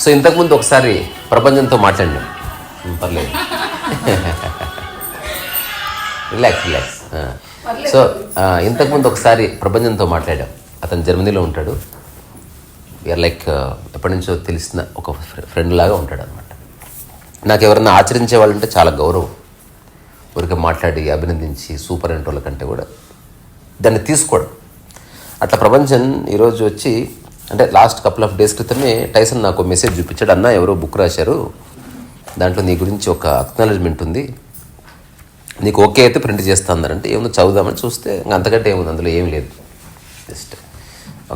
So ఇంతకుముందు ఒకసారి ప్రపంచంతో మాట్లాడినాం. పర్లేదు, రిలాక్స్. సో ఇంతకుముందు ఒకసారి ప్రపంచంతో మాట్లాడాం. అతను జర్మనీలో ఉంటాడు. వీఆర్ లైక్ ఎప్పటి నుంచో తెలిసిన ఒక ఫ్రెండ్ లాగా ఉంటాడు అనమాట. నాకు ఎవరన్నా ఆచరించే వాళ్ళంటే చాలా గౌరవం. ఊరికే మాట్లాడి అభినందించి సూపర్ అంటోళ్ళ కంటే కూడా దాన్ని తీసుకోవడం. అట్లా ప్రపంచం ఈరోజు వచ్చి, అంటే లాస్ట్ కపుల్ ఆఫ్ డేస్ క్రితమే టైసన్ నాకు మెసేజ్ చూపించాడు. అన్న ఎవరో బుక్ రాశారు, దాంట్లో నీ గురించి ఒక అక్నాలెడ్జ్మెంట్ ఉంది, నీకు ఓకే అయితే ప్రింట్ చేస్తా అన్నారంటే ఏముందో చదువుదామని చూస్తే ఇంకా అంతకంటే ఏముంది, అందులో ఏం లేదు. జస్ట్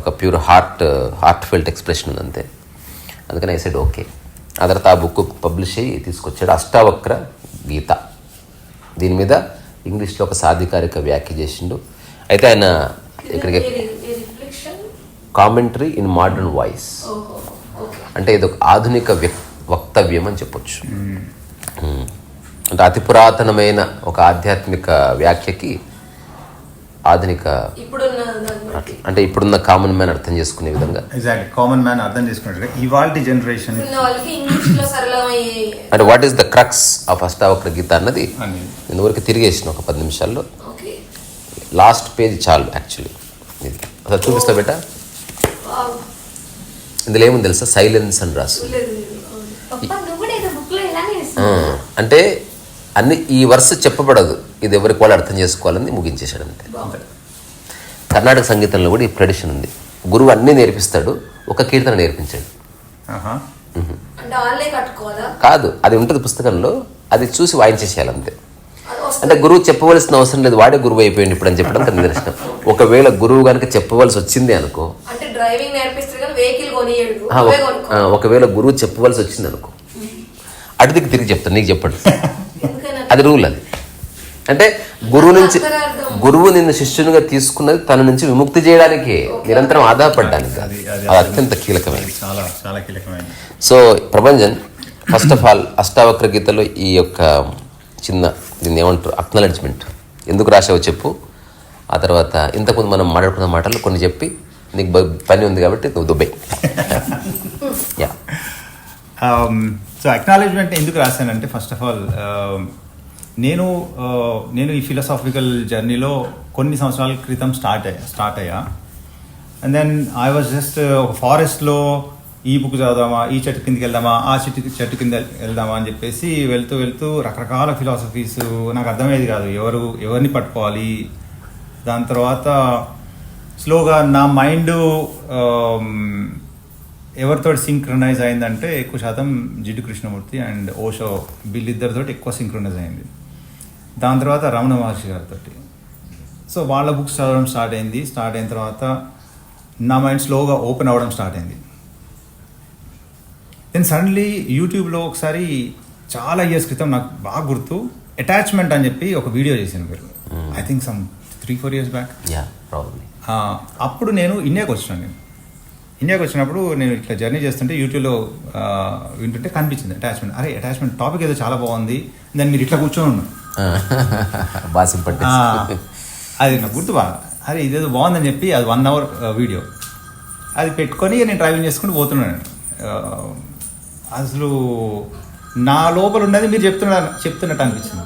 ఒక ప్యూర్ హార్ట్ ఫెల్ట్ ఎక్స్ప్రెషన్ ఉంది అంతే. అందుకని ఐ సెడ్ ఓకే. ఆ తర్వాత ఆ బుక్ పబ్లిష్ అయ్యి తీసుకొచ్చాడు, అష్టావక్ర గీత. దీని మీద ఇంగ్లీష్లో ఒక సాధికారిక వ్యాఖ్య చేసిండు. అయితే ఆయన ఇక్కడికి కామెంటరీ ఇన్ మోడర్న్ వాయిస్, అంటే ఇది ఒక ఆధునిక వక్తవ్యం అని చెప్పొచ్చు. అంటే అతి పురాతనమైన ఒక ఆధ్యాత్మిక వ్యాఖ్యకి ఆధునిక, అంటే ఇప్పుడున్న కామన్ మ్యాన్ అర్థం చేసుకునే విధంగా, కామన్ మ్యాన్ అర్థం చేసుకున్నట్టు ఇవాల్టి జనరేషన్ అంటే what is the crux of Ashtavakra Gita అన్నది నేను ఊరికి తిరిగేసిన ఒక 10 నిమిషాల్లో. లాస్ట్ పేజ్ చాలు యాక్చువల్లీ. ఇది అసలు చూపిస్తా బేటా. ఇందులో ఏముంది తెలుసా, సైలెన్స్ అని రాసు. అంటే అన్ని ఈ వరుస చెప్పబడదు, ఇది ఎవరికి వాళ్ళు అర్థం చేసుకోవాలని ముగించేశాడు అంతే. కర్ణాటక సంగీతంలో కూడా ఈ ట్రెడిషన్ ఉంది. గురువు అన్నీ నేర్పిస్తాడు, ఒక కీర్తన నేర్పించాడు. కాదు, అది ఉంటుంది పుస్తకంలో, అది చూసి వాయించేసేయాలి అంతే. అంటే గురువు చెప్పవలసిన అవసరం లేదు, వాడే గురువు అయిపోయింది ఇప్పుడు అని చెప్పడం నిదర్శనం. ఒకవేళ గురువు కనుక చెప్పవలసి వచ్చింది అనుకో, ఒకవేళ గురువు చెప్పవలసి వచ్చింది అనుకో, అటుదికి తిరిగి చెప్తాను, నీకు చెప్పండి. అది రూల్. అది అంటే గురువు నిన్ను శిష్యునిగా తీసుకున్నది తన నుంచి విముక్తి చేయడానికి, నిరంతరం ఆధారపడడానికి. అది అత్యంత కీలకమైనది, చాలా కీలకమైనది. So Prabhanjan, first of all Ashtavakra గీతలో ఈ యొక్క చిన్న, దీన్ని ఏమంటారు, అక్నాలెడ్జ్మెంట్ ఎందుకు రాసావో చెప్పు. ఆ తర్వాత ఇంతకుముందు మనం మాట్లాడుకున్న మాటలు కొన్ని చెప్పి, నీకు పని ఉంది కాబట్టి నువ్వు దుబాయ్. యా. సో అక్నాలెడ్జ్మెంట్ ఎందుకు రాశానంటే, ఫస్ట్ ఆఫ్ ఆల్ నేను ఈ ఫిలాసాఫికల్ జర్నీలో కొన్ని సంవత్సరాల క్రితం స్టార్ట్ అయ్యా. And then I was just ఒక ఫారెస్ట్లో ఈ బుక్ చదువుదామా, ఈ చెట్టు కిందకి వెళ్దామా, ఆ చెట్టు కింద వెళ్దామా అని చెప్పేసి వెళ్తూ రకరకాల ఫిలాసఫీస్ నాకు అర్థమయ్యేది కాదు, ఎవరిని పట్టుకోవాలి. దాని తర్వాత స్లోగా నా మైండ్ ఎవరితో సింక్రనైజ్ అయిందంటే ఎక్కువ శాతం జిడ్డు కృష్ణమూర్తి అండ్ ఓషో, వీళ్ళిద్దరితో ఎక్కువ సింక్రనైజ్ అయింది. దాని తర్వాత రమణ మహర్షి గారితో. సో వాళ్ళ బుక్స్ చదవడం స్టార్ట్ అయిన తర్వాత నా మైండ్ స్లోగా ఓపెన్ అవ్వడం స్టార్ట్ అయింది. దెన్ సడన్లీ యూట్యూబ్లో ఒకసారి చాలా ఇయర్స్ క్రితం, నాకు బాగా గుర్తు, అటాచ్మెంట్ అని చెప్పి ఒక వీడియో చేశాను మీరు, I think some 3-4 years back. అప్పుడు నేను ఇండియాకి వచ్చినప్పుడు నేను ఇట్లా జర్నీ చేస్తుంటే యూట్యూబ్లో వింటుంటే కనిపించింది అటాచ్మెంట్. అరే అటాచ్మెంట్ టాపిక్ ఏదో చాలా బాగుంది, దాన్ని మీరు ఇట్లా కూర్చొని ఉన్నాను, అది నాకు గుర్తు బాగా. అరే ఇదేదో బాగుందని చెప్పి అది 1 hour వీడియో అది పెట్టుకొని నేను డ్రైవింగ్ చేసుకుంటూ పోతున్నాను. అసలు నా లోపల ఉన్నది మీరు చెప్తున్నట్టు అనిపించింది.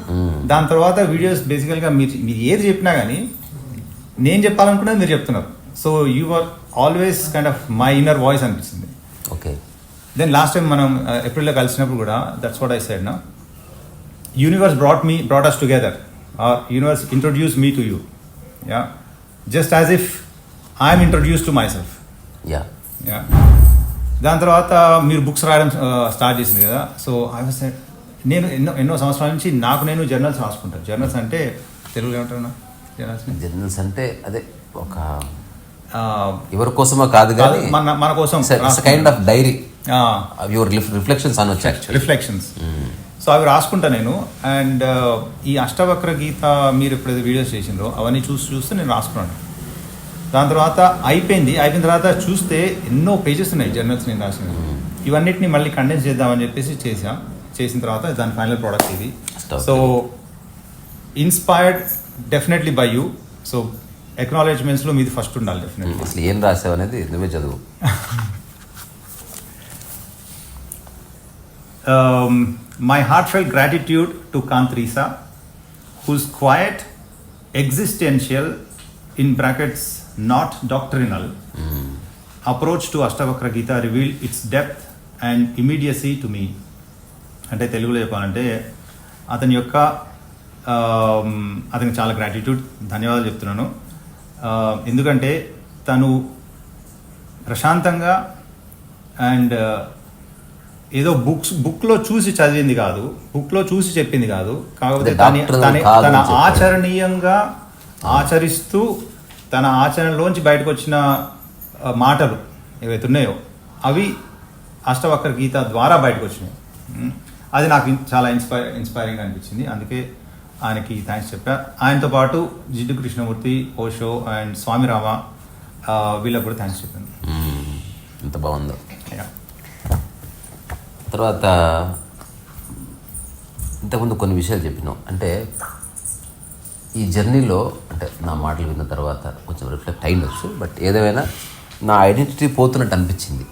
దాని తర్వాత వీడియోస్ బేసికల్గా మీరు ఏది చెప్పినా కానీ నేను చెప్పాలనుకున్నది మీరు చెప్తున్నారు. So you are always kind of my inner voice అనిపిస్తుంది. ఓకే. దెన్ లాస్ట్ టైం మనం ఏప్రిల్లో కలిసినప్పుడు కూడా దట్స్ వాట్ ఐ సెడ్ నా, universe brought us together, or universe introduced me to you, yeah, just as if I am introduced to myself. Yeah. దాని తర్వాత మీరు books రాయడం స్టార్ట్ చేసింది కదా. సో ఐ వాస్ సెడ్, నేను ఎన్నో సంవత్సరాల నుంచి నేను జర్నల్స్ రాసుకుంటాను. జర్నల్స్ అంటే తెలుగులో ఏమంటారు? జర్నల్స్ అంటే అదే ఒక ఎవరి కోసమో కాదు కానీ మన కోసం, kind of diary, your reflections అనొచ్చు, యాక్చువల్లీ రిఫ్లెక్షన్స్. సో అవి రాసుకుంటా నేను. అండ్ ఈ అష్టవక్ర గీత మీరు ఎప్పుడైతే వీడియోస్ చేసిందో అవన్నీ చూస్తే నేను రాసుకున్నాను. దాని తర్వాత అయిపోయిన తర్వాత చూస్తే ఎన్నో పేజెస్ ఉన్నాయి జర్నల్స్ నేను రాసినవి. ఇవన్నిటిని మళ్ళీ కండెన్స్ చేద్దామని చెప్పేసి చేసిన తర్వాత దాని ఫైనల్ ప్రోడక్ట్ ఇది. So inspired definitely by you. So ఎక్నాలెడ్జ్మెంట్స్లో మీది ఫస్ట్ ఉండాలి డెఫినెట్లీ. అసలు ఏం రాసావు అనేది నువ్వే చదువు. My heartfelt gratitude to Kantrisa, whose quiet, existential, in brackets, not doctrinal, approach to Ashtavakra Gita revealed its depth and immediacy to me. అంటే తెలుగులో చెప్పాలంటే అతని యొక్క అతనికి చాలా గ్రాటిట్యూడ్, ధన్యవాదాలు చెప్తున్నాను. ఎందుకంటే తను ప్రశాంతంగా అండ్ ఏదో బుక్లో చూసి చదివింది కాదు, బుక్లో చూసి చెప్పింది కాదు, కాకపోతే తన ఆచరణీయంగా ఆచరిస్తూ తన ఆచరణలోంచి బయటకు వచ్చిన మాటలు ఏవైతే ఉన్నాయో అవి అష్టవక్ర గీత ద్వారా బయటకు వచ్చినాయి. అది నాకు చాలా ఇన్స్పైరింగ్ అనిపించింది. అందుకే ఆయనకి థ్యాంక్స్ చెప్పా. ఆయనతో పాటు జిడ్డు కృష్ణమూర్తి, ఓషో అండ్ స్వామి రామ వీళ్ళకి కూడా థ్యాంక్స్ చెప్పాను. ఎంత బాగుందో. తర్వాత ఇంతకుముందు కొన్ని విషయాలు చెప్పినాం. అంటే ఈ జర్నీలో అంటే నా మాటలు విన్న తర్వాత కొంచెం రిఫ్లెక్ట్ అయ్యొచ్చు, బట్ ఏదేమైనా నా ఐడెంటిటీ పోతున్నట్టు అనిపించింది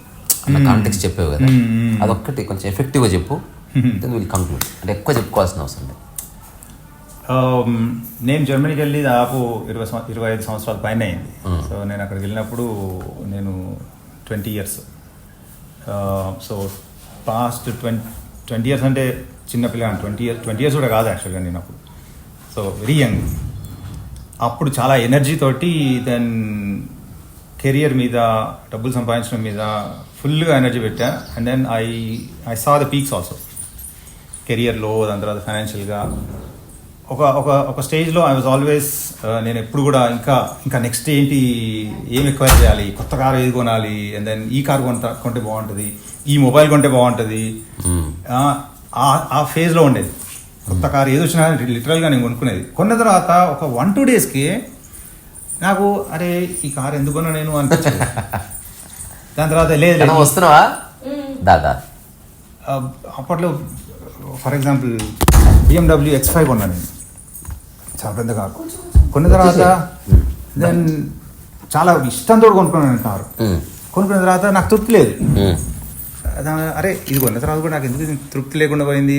అన్న కాంటెక్స్ట్ చెప్పావు కదా, అదొక్కటి కొంచెం ఎఫెక్టివ్గా చెప్పు. Then will conclude. అంటే ఎక్కువ చెప్పుకోవాల్సిన అవసరం లేదు. నేను జర్మనీకి వెళ్ళి దాదాపు 25 సంవత్సరాల పైన అయింది. సో నేను అక్కడికి వెళ్ళినప్పుడు నేను 20 years. సో పాస్ట్ 20 years అంటే చిన్నపిల్లగా 20 years కూడా కాదు యాక్చువల్గా నేను అప్పుడు. So very young. అప్పుడు చాలా ఎనర్జీ తోటి దెన్ కెరియర్ మీద, డబ్బులు సంపాదించడం మీద ఫుల్గా ఎనర్జీ పెట్టా. And then I saw the peaks also కెరియర్లో, దాని తర్వాత ఫైనాన్షియల్గా. ఒక స్టేజ్లో ఐ వాజ్ ఆల్వేస్, నేను ఎప్పుడు కూడా ఇంకా నెక్స్ట్ ఏంటి, ఏం ఎక్వైర్ చేయాలి, కొత్త కారు ఏది కొనాలి, అండ్ దెన్ ఈ కారు కొంటే బాగుంటుంది, ఈ మొబైల్ కొంటే బాగుంటుంది, ఆ ఫేజ్లో ఉండేది. కొత్త కారు ఏది వచ్చినా లిటరల్గా నేను కొనుక్కునేది. కొన్న తర్వాత ఒక 1-2 daysకి నాకు అరే ఈ కారు ఎందుకు కొన్నా నేను అనిపించింది. దాని తర్వాత లేదు వస్తున్నావా దాదా, అప్పట్లో ఫర్ ఎగ్జాంపుల్ BMW X5 కొన్నాను నేను, చాలా పెద్ద కారు. కొన్న తర్వాత దెన్ చాలా ఇష్టంతో కొనుక్కున్నాను కారు. కొనుక్కున్న తర్వాత నాకు తృప్తి లేదు. అరే ఇది కొన్న తర్వాత కూడా నాకు ఎందుకు తృప్తి లేకుండా పోయింది.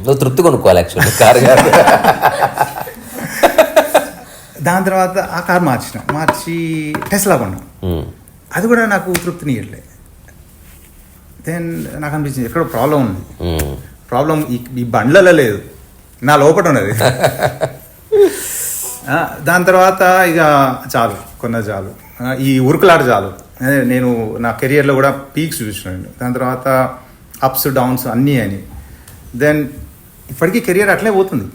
నువ్వు తృప్తి కొనుక్కోవాలి యాక్చువల్లీ కారు. దాని తర్వాత ఆ కారు మార్చి టెస్లా కొన్నాను. అది కూడా నాకు తృప్తిని ఇవ్వట్లేదు. దెన్ నాకు అనిపించింది ఎక్కడో ప్రాబ్లం ఉంది. ప్రాబ్లం ఈ బండ్లలో లేదు, నా లోపల ఉన్నది. దాని తర్వాత ఇక చాలు, కొన్నది చాలు, ఈ ఉరుకులాట చాలు. నేను నా కెరియర్లో కూడా పీక్స్ చూసినాను, దాని తర్వాత అప్స్ డౌన్స్ అన్నీ అని. దెన్ ఇప్పటికీ కెరియర్ అట్లే పోతుంది,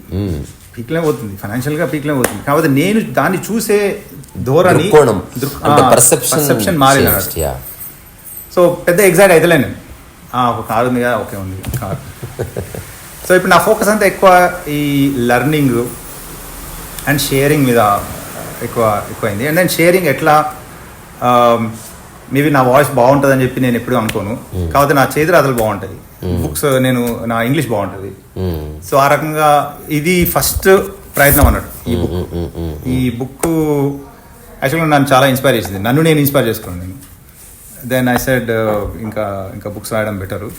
పీక్లే పోతుంది, ఫైనాన్షియల్గా పీక్లే పోతుంది. కాకపోతే నేను దాన్ని చూసే ధోరణి, పర్సెప్షన్ మారినాడు. సో పెద్ద ఎగ్జైట్ అవుతలే నేను, ఒక కారు ఉంది కదా, ఓకే ఉంది కారు. సో ఇప్పుడు నా ఫోకస్ అంతా ఎక్కువ ఈ లెర్నింగ్ అండ్ షేరింగ్ మీద ఎక్కువైంది. అండ్ దెన్ షేరింగ్ ఎట్లా, మేబీ నా వాయిస్ బాగుంటుందని చెప్పి నేను ఎప్పుడు అనుకోను, కాకపోతే నా చేతి రాతలు బాగుంటాయి, బుక్స్ నా ఇంగ్లీష్ బాగుంటుంది. సో ఆ రకంగా ఇది ఫస్ట్ ప్రయత్నం అన్నట్టు. ఈ బుక్ యాక్చువల్గా నన్ను చాలా ఇన్స్పైర్ చేసింది, నన్ను నేను ఇన్స్పైర్ చేసుకున్నాను నేను. దెన్ ఐ సెడ్ ఇంకా బుక్స్ రాయడం బెటరు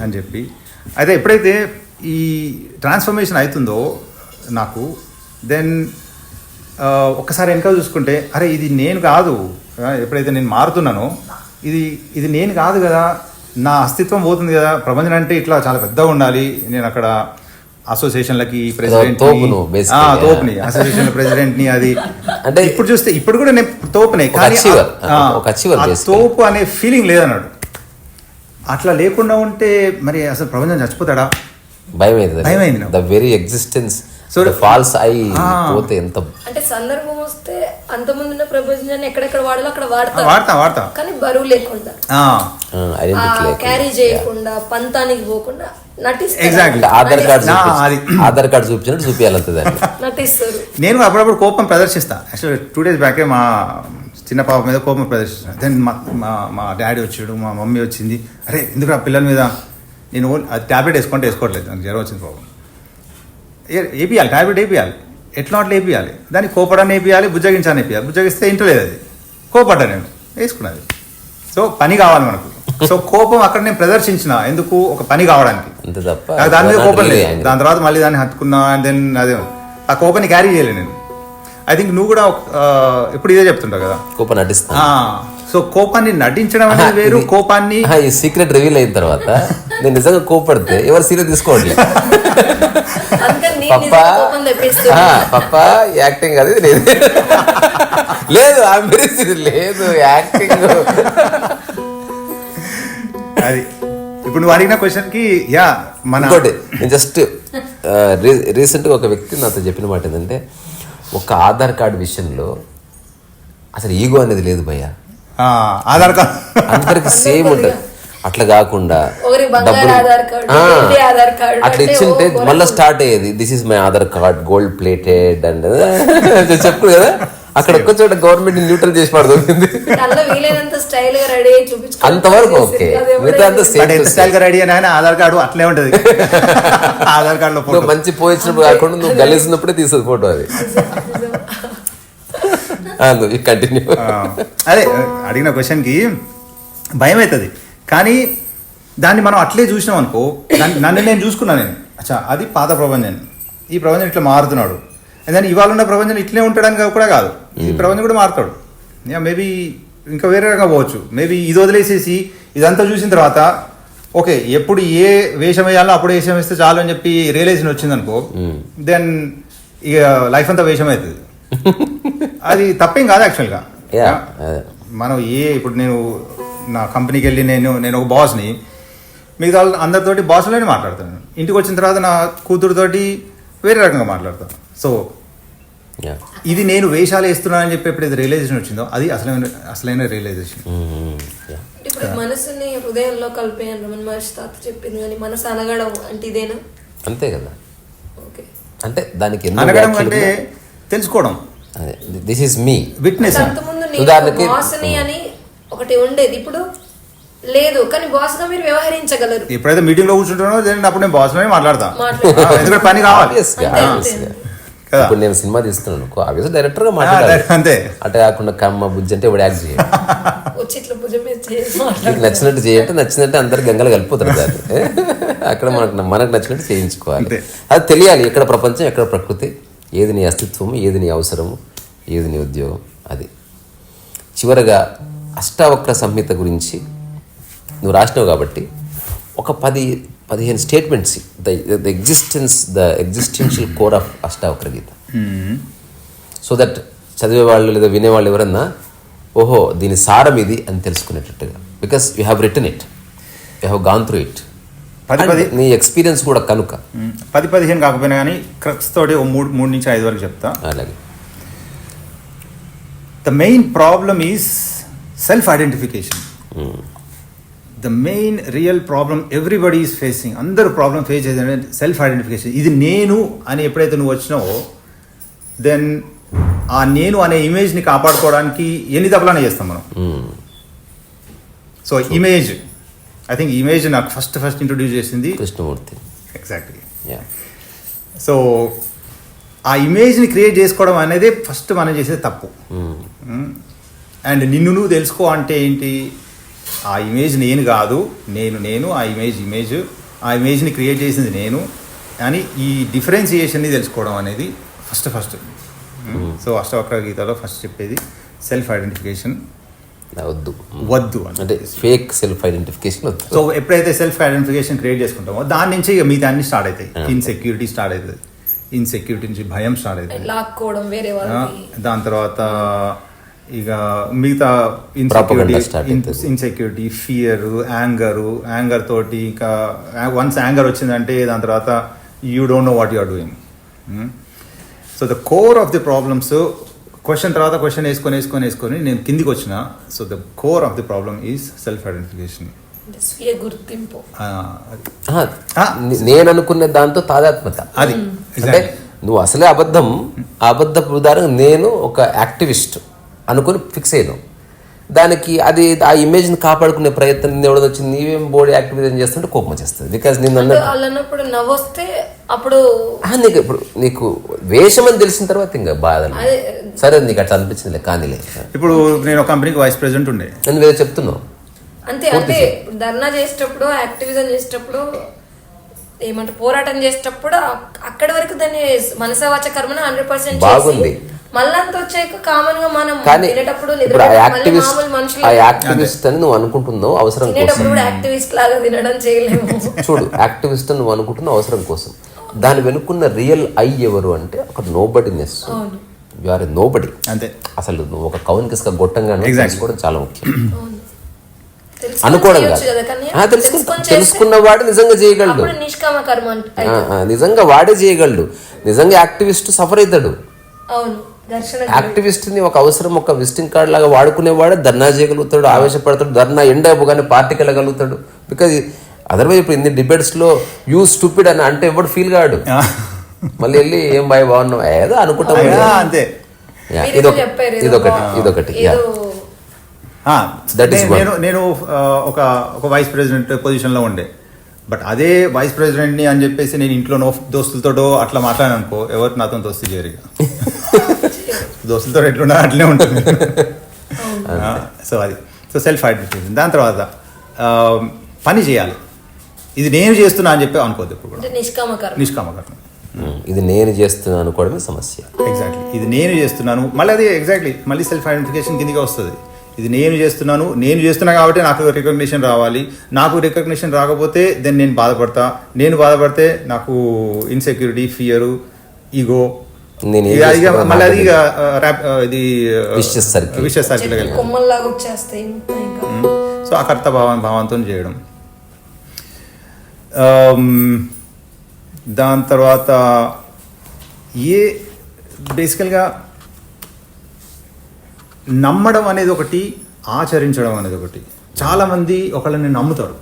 అని చెప్పి. అయితే ఎప్పుడైతే ఈ ట్రాన్స్ఫర్మేషన్ అవుతుందో నాకు, దెన్ ఒక్కసారి వెనక చూసుకుంటే అరే ఇది నేను కాదు, ఎప్పుడైతే నేను మారుతున్నానో ఇది నేను కాదు కదా, నా అస్తిత్వం పోతుంది కదా. ప్రపంచం అంటే ఇట్లా చాలా పెద్దగా ఉండాలి. నేను అక్కడ అసోసియేషన్లకి ప్రెసిడెంట్, తోపుని అసోసియేషన్ ప్రెసిడెంట్ని, అది అంటే ఇప్పుడు చూస్తే ఇప్పుడు కూడా నేను తోపునే, కానీ తోపు అనే ఫీలింగ్ లేదన్నాడు. అట్లా లేకుండా ఉంటే మరి అసలు ప్రపంచం చచ్చిపోతాడా, భయమైంది. ద వెరీ ఎగ్జిస్టెన్స్ ఫాల్స్ అయి పోతే ఎంత అంటే సందర్భం వస్తే అంతమంది ప్రపంచాన్ని ఎక్కడెక్కడ వాడాలో అక్కడ వాడతా, కానీ బరువు లేకుండా, క్యారీ చేయకుండా, పంతానికి పోకుండా నటిస్తారు. ఆధార్ కార్డు చూపించినట్టు చూపించాలంటే నటిస్తారు. నేను అప్పుడప్పుడు కోపం ప్రదర్శిస్తా. యాక్చువల్లీ 2 days బ్యాకే మా చిన్న పాప మీద కోపం ప్రదర్శిస్తాను. దెన్ మా డాడీ వచ్చాడు, మా మమ్మీ వచ్చింది, అరే ఎందుకు ఆ పిల్లల మీద, నేను ట్యాబ్లెట్ వేసుకోవట్లేదు, నాకు జ్వరం వచ్చింది పాపం, వేపియాలి ట్యాబ్లెట్ వేపియాలి, ఎట్లా అట్లా వేపియాలి, దాన్ని కోపడాన్ని వేపియాలి, బుజ్జగించాలని వేపియాలి. బుజ్జగిస్తే ఇంటలేదు, అది కోపడ్డా నేను వేసుకున్నది. సో పని కావాలి మనకు. సో కోపం అక్కడ నేను ప్రదర్శించిన ఎందుకు ఒక పని కావడానికి, అంతే తప్ప నాకు దాని మీద కోపం లేదు. angry. దాని తర్వాత మళ్ళీ దాన్ని హత్తుకున్నా అండ్ దెన్ అదే ఆ కోపాన్ని క్యారీ చేయలేదు నేను. ఐ థింక్ నువ్వు కూడా ఇప్పుడు ఇదే చెప్తుంటావు కదా, కోపం నటిస్తాను. సో కోపాన్ని నటించడం అనేది వేరు, కోపాన్ని ఈ సీక్రెట్ రివీల్ అయిన తర్వాత నేను నిజంగా కోపడితే ఎవరు సీరియస్ తీసుకోండి. అందుకని నీ పప్పా నిజంగా కోపం తెప్పిస్తున్నా. పప్పా యాక్టింగ్ అది లేదు లేదు లేదు యాక్టింగ్. అది ఇప్పుడు నువ్వు అడిగిన క్వశ్చన్ కి యా మన ఇంకోటి నేను జస్ట్ రీసెంట్గా ఒక వ్యక్తి నాతో చెప్పిన మాట ఏంటంటే, ఒక ఆధార్ కార్డు విషయంలో అసలు ఈగో అనేది లేదు భయ్యా, ఆధార్ కార్డ్ అందరికి సేమ్ ఉంటుంది. అట్లా కాకుండా ఒకరి బంగారు ఆధార్ కార్డు, వెండి ఆధార్ కార్డు అట్లా అంటే ఇచ్చింటే ఓ మళ్ళీ స్టార్ట్ అయ్యేది, this is my Aadhaar card gold plated and చెప్పు కదా. అక్కడ ఒక్క చోట గవర్నమెంట్ న్యూట్రల్ చేసి పడుతుంది. అలా వీలైనంత స్టైల్ గా రెడీ అయ్యి చూపించుకో. అంతవరకు ఓకే, మిగతా అంతా బట్ ఎంత స్టైల్ గా రెడీ అయినా ఆధార్ కార్డు అట్లే ఉంటది. ఆధార్ కార్డు లో నువ్వు మంచి పోయించినప్పుడు కాకుండా నువ్వు గలీసినప్పుడే తీసేది ఫోటో అది. కంటిన్యూ. అదే అడిగిన క్వశ్చన్ కి భయం అవుతుంది, కానీ దాన్ని మనం అట్లే చూసినాం అనుకో, నన్ను నేను చూసుకున్నాను. నేను అచ్చా అది పాత ప్రపంచం, ఈ ప్రపంచం ఇట్లా మారుతున్నాడు, దాని ఇవాళ ఉన్న ప్రపంచం ఇట్లే ఉంటాడని కూడా కాదు, ఈ ప్రపంచం కూడా మారుతాడు. మేబీ ఇంకా వేరే రకంగా పోవచ్చు. మేబీ ఇది వదిలేసేసి ఇదంతా చూసిన తర్వాత ఓకే ఎప్పుడు ఏ వేషం వేయాలో అప్పుడు వేషం వేస్తే చాలు అని చెప్పి రియలైజేషన్ వచ్చింది అనుకో, దెన్ ఇక లైఫ్ అంతా వేషం అవుతుంది. అది తప్పేం కాదు యాక్చువల్గా. మనం ఇప్పుడు నేను నా కంపెనీకి వెళ్ళి నేను ఒక బాస్ని, మిగతా అందరితోటి బాస్లోనే మాట్లాడతాను. ఇంటికి వచ్చిన తర్వాత నా కూతురుతోటి వేరే రకంగా మాట్లాడతాను. సో ఇది నేను వేషాలు వేస్తున్నానని చెప్పి ఎప్పుడైతే రియలైజేషన్ వచ్చిందో అది అసలైన రియలైజేషన్. ఇప్పుడు మనసుని హృదయంలో కలిపే రమణ మహర్షి తాత చెప్పింది, కానీ మనసు అనగడం అంటే ఇదేనా? అంతే కదా. ఓకే, అంటే దానికి అనగడం అంటే తెలుసుకోవడం, దిస్ ఈస్ మీ విట్నెస్. అంతకుముందు ఉదాహరణకి బాస్ని అని ఒకటి ఉండేది, ఇప్పుడు లేదు, కానీ బాస్ గా మీరు వ్యవహరించగలరు. ఎప్పుడైతే మీటింగ్ లో కూర్చుంటానో అప్పుడు నేను బాస్ లోనే మాట్లాడతా, ఎందుకంటే పని కావాలి. ఇప్పుడు నేను సినిమా తీస్తున్నాను ఆబ్వియస్ డైరెక్టర్ గా మాట్లాడాలి అంతే. అట్లా కాకుండా కమ్మ బుజ్జి అంటే ఇప్పుడు యాక్ట్ చేయాలి. నీకు నచ్చినట్టు చేయంటే నచ్చినట్టు అందరు గంగలు కలిపోతారు దాన్ని. అక్కడ మనకు నచ్చినట్టు చేయించుకోవాలి. అది తెలియాలి, ఎక్కడ ప్రపంచం ఎక్కడ ప్రకృతి, ఏది నీ అస్తిత్వము, ఏది నీ అవసరము, ఏది నీ ఉద్యోగం. అది చివరగా అష్టావక్ర సంహిత గురించి నువ్వు రాసినావు కాబట్టి ఒక 10-15 statements, the existential core of Ashtavakra Gita, so that చదివే వాళ్ళు లేదా వినేవాళ్ళు ఎవరన్నా ఓహో దీని సారం ఇది అని తెలుసుకునేటట్టుగా. Because you have written it, you have gone through it, నీ ఎక్స్పీరియన్స్ కూడా కనుక. 10-15 కాకపోయినా కానీ క్రక్స్ తోటి 3 నుంచి 5 వరకు చెప్తా. అలాగే the main problem is self identification. The main real problem everybody is facing, అందరూ ప్రాబ్లం ఫేస్ చేసేది సెల్ఫ్ ఐడెంటిఫికేషన్. ఇది నేను అని ఎప్పుడైతే నువ్వు వచ్చినావో దెన్ ఆ నేను అనే ఇమేజ్ని కాపాడుకోవడానికి ఎన్ని తప్పులనే చేస్తాం మనం. So image, I think image నాకు ఫస్ట్ ఇంట్రొడ్యూస్ చేసింది కృష్ణమూర్తి. ఎగ్జాక్ట్లీ. సో ఆ ఇమేజ్ని క్రియేట్ చేసుకోవడం అనేది ఫస్ట్ మనం చేసేది తప్పు. అండ్ నిన్ను నువ్వు తెలుసుకో అంటే ఏంటి, ఆ ఇమేజ్ నేను కాదు, నేను ఆ ఇమేజ్ ఆ ఇమేజ్ని క్రియేట్ చేసింది నేను అని ఈ డిఫరెన్సియేషన్ని తెలుసుకోవడం అనేది ఫస్ట్. సో అష్టావక్ర గీతలో ఫస్ట్ చెప్పేది సెల్ఫ్ ఐడెంటిఫికేషన్ వద్దు అంటే ఫేక్ సెల్ఫ్ ఐడెంటిఫికేషన్ వద్దు. సో ఎప్పుడైతే సెల్ఫ్ ఐడెంటిఫికేషన్ క్రియేట్ చేసుకుంటామో దాని నుంచి ఇక మిగతా అన్ని స్టార్ట్ అవుతాయి. ఇన్సెక్యూరిటీ స్టార్ట్ అవుతుంది, ఇన్సెక్యూరిటీ నుంచి భయం స్టార్ట్ అవుతుంది, లాక్కోవడం వేరే వాళ్ళని. దాని తర్వాత ఇక మిగతా ఇన్సెక్యూరిటీ, ఫియర్, యాంగర్ తోటి ఇంకా వన్స్ యాంగర్ వచ్చిందంటే దాని తర్వాత you don't know what you are doing. So the core of the problems question తర్వాత క్వశ్చన్ వేసుకొని నేను కిందికి వచ్చిన. So the core of the problem is self identification, స్వీయ గుర్తింపు. నేను అనుకునే దాంతో తాదాత్మ్యత. అది అంటే నువ్వు అసలే అబద్ధపు ఉదాహరణ నేను ఒక యాక్టివిస్ట్ అనుకుని ఫిక్స్ అయ్యాను దానికి. అది ఆ ఇమేజ్ని కాపాడుకునే ప్రయత్నం ఎవడో వచ్చి నీవేం బోడీ యాక్టివిజం చేస్తుంటే కోపం వచ్చేస్తుంది. బికాస్ నేను అన్నప్పుడు నవ్వొస్తే అప్పుడు ఇప్పుడు నీకు వేషం అని తెలిసిన తర్వాత ఇంకా బాధ సరే నీకు అట్లా అనిపించింది కానీలే. ఇప్పుడు నేను ఒక కంపెనీకి వైస్ ప్రెసిడెంట్ ఉండే, నేను వేరే చెప్తున్నావు అంతే అంటే ధర్నా చేసేటప్పుడు యాక్టివిజం చేసేటప్పుడు ఏమంటారు పోరాటం చేసేటప్పుడు అక్కడి వరకు దాన్ని మనసవాచ కర్మను 100% బాగుంది. మళ్ళీ అంత వచ్చాక కామన్ గా మనం కానీ తినేటప్పుడు ఇప్పుడు ఆ యాక్టివిస్ట్ అని నువ్వు అనుకుంటున్నావు అవసరం కోసం, తినేటప్పుడు కూడా యాక్టివిస్ట్ లాగా తినడం చేయలేము. చూడు యాక్టివిస్ట్ అని నువ్వు అనుకుంటున్నావు అవసరం కోసం, దాని వెనుకున్న రియల్ ఐ ఎవరు అంటే ఒక nobodiness. You are a nobody. అంతే. అసలు నువ్వు ఒక కౌన్ కిస్క గొట్టంగా తెలుసుకోవడం చాలా ముఖ్యం. అనుకోవడం తెలుసుకున్నవాడు నిజంగా చేయగలడు, నిష్కామ కర్మ నిజంగా వాడే చేయగలడు, నిజంగా యాక్టివిస్ట్ సఫర్ అవుతాడు. అవును, యాక్టివిస్ట్ ని ఒక అవసరం ఒక విజిటింగ్ కార్డ్ లాగా వాడుకునేవాడే ధర్నా చేయగలుగుతాడు, ఆవేశపడతాడు, ధర్నా ఎండ్ అయిపోగానే పార్టీకి వెళ్ళగలుగుతాడు. బికాజ్ అదర్వైజ్ ఇప్పుడు ఇన్ని డిబేట్స్ లో యూ స్టూపిడ్ అని అంటే ఎవడు ఫీల్ కాడు, మళ్ళీ వెళ్ళి ఏం బాగున్నావు ఏదో అనుకుంటాం అంతే. ఇదొకటి నేను ఒక వైస్ ప్రెసిడెంట్ పొజిషన్లో ఉండే, బట్ అదే వైస్ ప్రెసిడెంట్ని అని చెప్పేసి నేను ఇంట్లో దోస్తులతో అట్లా మాట్లాడాను అనుకో, ఎవరు నాతో దోస్తీ చేయరు. దోస్తులతో ఎట్లున్నా అట్లే ఉంటుంది. So self identification. దాని తర్వాత పని చేయాలి. ఇది నేను చేస్తున్నా అని చెప్పి అనుకోవద్దు ఇప్పుడు కూడా. నిష్కామకర్మ. ఇది నేను చేస్తున్నాను అనుకోవడమే సమస్య. ఎగ్జాక్ట్లీ, ఇది నేను చేస్తున్నాను. మళ్ళీ అది ఎగ్జాక్ట్లీ మళ్ళీ సెల్ఫ్ ఐడెంటిఫికేషన్ కిందగా వస్తుంది. ఇది నేను చేస్తున్నా కాబట్టి నాకు రికగ్నిషన్ రావాలి. నాకు రికగ్నిషన్ రాకపోతే దెన్ నేను బాధపడితే నాకు ఇన్సెక్యూరిటీ, ఫియర్, ఈగో, మళ్ళీ అది ఇది విషయస్ సర్కిల్. సో అకర్త భావంతో చేయడం. దాని తర్వాత బేసికల్గా నమ్మడం అనేది ఒకటి, ఆచరించడం అనేది ఒకటి. చాలామంది ఒకళ్ళని నమ్ముతారు.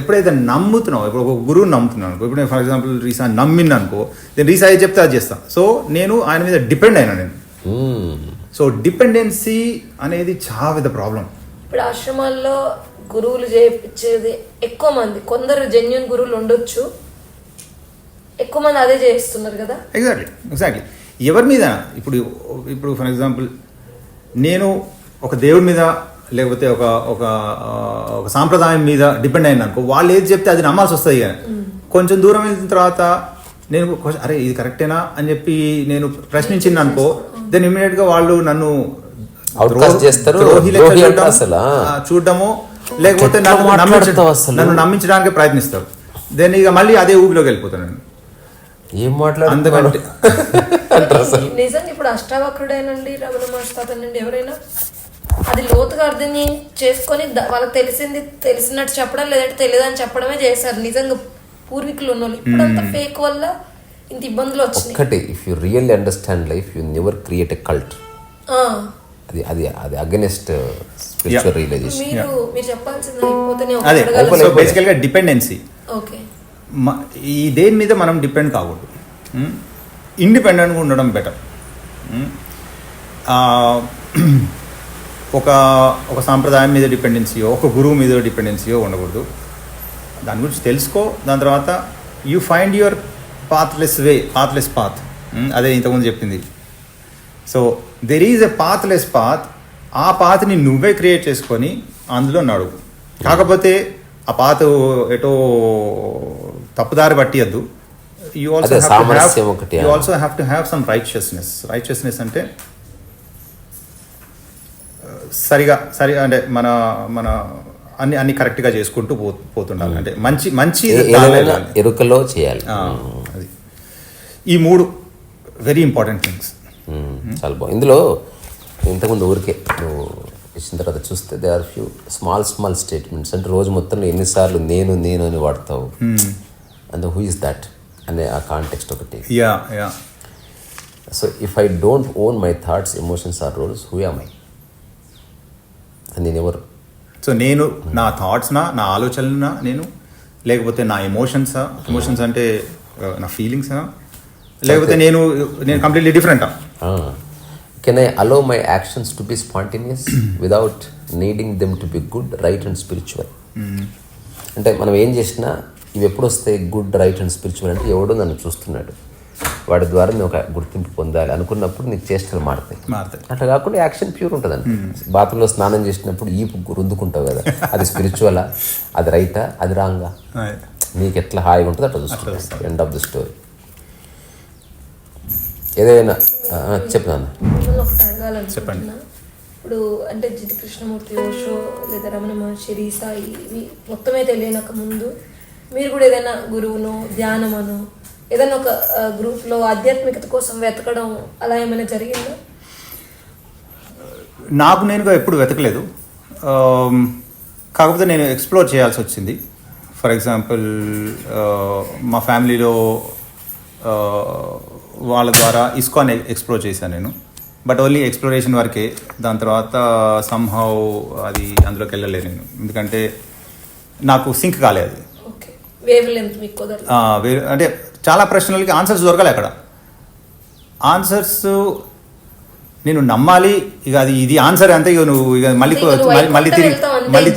ఎప్పుడైతే నమ్ముతున్నావు, ఇప్పుడు ఒక గురువుని నమ్ముతున్నాను అనుకో, ఇప్పుడు ఫర్ ఎగ్జాంపుల్ రీసా నమ్మిన అనుకో, నేను రీసా ఏది చెప్తే అది చేస్తాను. సో నేను ఆయన మీద డిపెండ్ అయినా నేను. సో డిపెండెన్సీ అనేది చాలా పెద్ద ప్రాబ్లం. ఇప్పుడు ఆశ్రమాల్లో గురువులు చేయించేది ఎక్కువ మంది, కొందరు జెన్యూన్ గురువులు ఉండొచ్చు, ఎక్కువ మంది అదే చేస్తున్నారు కదా. ఎగ్జాక్ట్లీ. ఎవరి మీద ఇప్పుడు ఫర్ ఎగ్జాంపుల్ నేను ఒక దేవుడి మీద లేకపోతే ఒక ఒక సాంప్రదాయం మీద డిపెండ్ అయినా అనుకో, వాళ్ళు ఏది చెప్తే అది నమ్మాల్సి వస్తుంది. కొంచెం దూరం వెళ్ళిన తర్వాత నేను అరే ఇది కరెక్టేనా అని చెప్పి నేను ప్రశ్నించింది అనుకో, దెన్ ఇమీడియట్ గా వాళ్ళు నన్ను చూడడము లేకపోతే నన్ను నమ్మించడానికి ప్రయత్నిస్తారు. దెన్ ఇక మళ్ళీ అదే ఊపిలోకి వెళ్ళిపోతాను నేను. ఏం మాట్లాడుతుంటే నిజంగా ఇప్పుడు అష్టావక్రుడైనండి, రమణ మహర్షి ఎవరైనా అది లోతుగా అర్థం చేసుకొని వాళ్ళకి తెలిసినట్టు చెప్పడం, లేదంటే తెలియదని చెప్పడమే చేశారు నిజంగా పూర్వీకులు ఉన్న వాళ్ళు. ఇప్పుడు అంత ఫేక్ వల్ల ఇంత ఇబ్బందులు వచ్చినాయి. ఒకటి, if you really understand life, you never create a cult. అది అగైనెస్ట్ స్పిరిచువల్ రియలైజేషన్. మీరు చెప్పాల్సింది సో బేసికల్గా డిపెండెన్సీ. ఓకే, ఈ దేని మీద మనం డిపెండ్ కాకూడదు, ఇండిపెండెంట్గా ఉండడం బెటర్. ఒక సాంప్రదాయం మీద డిపెండెన్సీయో, ఒక గురువు మీద డిపెండెన్సీయో ఉండకూడదు. దాని గురించి తెలుసుకో. దాని తర్వాత you find your pathless path. అదే ఇంతకుముందు చెప్పింది. So there is a pathless path. ఆ పాత్ని నువ్వే క్రియేట్ చేసుకొని అందులో నడువు. కాకపోతే ఆ పాత్ ఎటో తప్పుదారి పట్టియద్దు. You also have to have some righteousness అంటే సరిగా అంటే మన అన్ని కరెక్ట్గా చేసుకుంటూ పోతుండాలి. అంటే మంచి ఎరుకలో చేయాలి. అది ఈ 3 వెరీ ఇంపార్టెంట్ థింగ్స్. చాలా బాగుంది. ఇందులో ఇంతకుముందు ఊరికే నువ్వు ఇచ్చిన తర్వాత చూస్తే they are few small statements. అంటే రోజు మొత్తంలో ఎన్నిసార్లు నేను అని వాడతావు, అండ్ హూ ఇస్ దట్ అనే ఆ కాంటెక్స్ట్ ఒకటి. So if I don't own my thoughts, emotions or roles, who am I? నేను ఎవరు? సో నేను నా థాట్స్నా, నా ఆలోచనలునా నేను, లేకపోతే నా ఎమోషన్స్ అంటే నా ఫీలింగ్సా, లేకపోతే నేను కంప్లీట్లీ డిఫరెంటా? Can I allow my actions to be spontaneous without needing them to be good, right and spiritual? అంటే మనం ఏం చేసినా ఇవి ఎప్పుడు వస్తాయి గుడ్, రైట్ అండ్ స్పిరిచువల్ అంటే ఎవడో నన్ను చూస్తున్నాడు, వాడి ద్వారా నువ్వు ఒక గుర్తింపు పొందాలి అనుకున్నప్పుడు నీకు చేష్టలు మారుతాయి. అట్లా కాకుండా యాక్షన్ ప్యూర్ ఉంటుందండి. బాత్రూంలో స్నానం చేసినప్పుడు ఈపు రుద్దుకుంటావు కదా, అది స్పిరిచువలా, అది రైటా, అది రాంగా, నీకు ఎట్లా హాయిగా ఉంటుందో అట్లా చూసుకుంటావు. End of the story. ఏదైనా చెప్పినాను. ఒకటి అడగాలనుకుంటున్నా. ఇప్పుడు అంటే జిటి కృష్ణమూర్తి, ఓషో లేదా రమణ మహర్షి, రీసాయి ఇవి మొత్తమే తెలియనక ముందు మీరు కూడా ఏదైనా గురువును, ధ్యానమను, ఏదైనా ఒక గ్రూప్లో ఆధ్యాత్మికత కోసం వెతకడం అలా ఏమైనా జరిగిందా? నాకు నేనుగా ఎప్పుడు వెతకలేదు. కాకపోతే నేను ఎక్స్ప్లోర్ చేయాల్సి వచ్చింది. ఫర్ ఎగ్జాంపుల్ మా ఫ్యామిలీలో వాళ్ళ ద్వారా ఇస్కాన్ ఎక్స్ప్లోర్ చేశాను నేను. బట్ ఓన్లీ ఎక్స్ప్లోరేషన్ వరకే. దాని తర్వాత సమ్హౌ అది అందులోకి వెళ్ళలేదు నేను, ఎందుకంటే నాకు సింక్ కాలేదు. అంటే చాలా ప్రశ్నలకి ఆన్సర్స్ దొరకాలి అక్కడ. ఆన్సర్స్ నేను నమ్మాలి, ఇక అది ఇది ఆన్సర్ అంతే, ఇక నువ్వు ఇక మళ్ళీ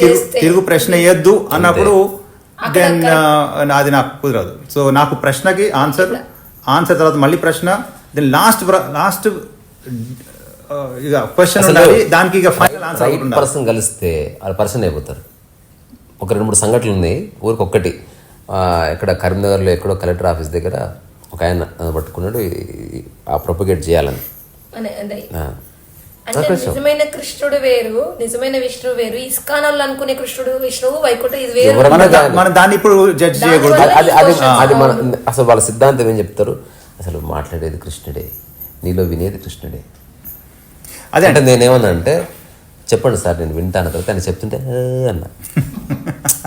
తిరుగు ప్రశ్న వేయద్దు అన్నప్పుడు దెన్ అది నాకు కుదరదు. సో నాకు ప్రశ్నకి ఆన్సర్ తర్వాత మళ్ళీ ప్రశ్న, దెన్ లాస్ట్ ఇక క్వశ్చన్ ఉండాలి, దానికి ఇక ఫైనల్ ఆన్సర్. పర్సన్ కలిస్తే వాళ్ళు పర్సన్ అయిపోతారు. ఒక 2-3 సంఘటనలు ఉన్నాయి. ఊరికి ఒక్కటి, ఇక్కడ కరీంనగర్లో ఎక్కడో కలెక్టర్ ఆఫీస్ దగ్గర ఒక ఆయన పట్టుకున్నాడు ఆ ప్రొపగేట్ చేయాలని. నిజమైన కృష్ణుడు వేరు, నిజమైన విష్ణువు వేరు. ఇస్కాన్ వాళ్ళు అనుకునే కృష్ణుడు, విష్ణువు, వైకుంఠం ఇది వేరు. మనం దాన్ని ఇప్పుడు జడ్జ్ చేయకూడదు. అది మన అసలు వాళ్ళ సిద్ధాంతం ఏం చెప్తారు, అసలు మాట్లాడేది కృష్ణుడే, నీలో వినేది కృష్ణుడే. అదే అంటే నేనేమన్నా అంటే చెప్పండి సార్ నేను వింటాను తర్వాత ఆయన చెప్తుంటే అన్నా.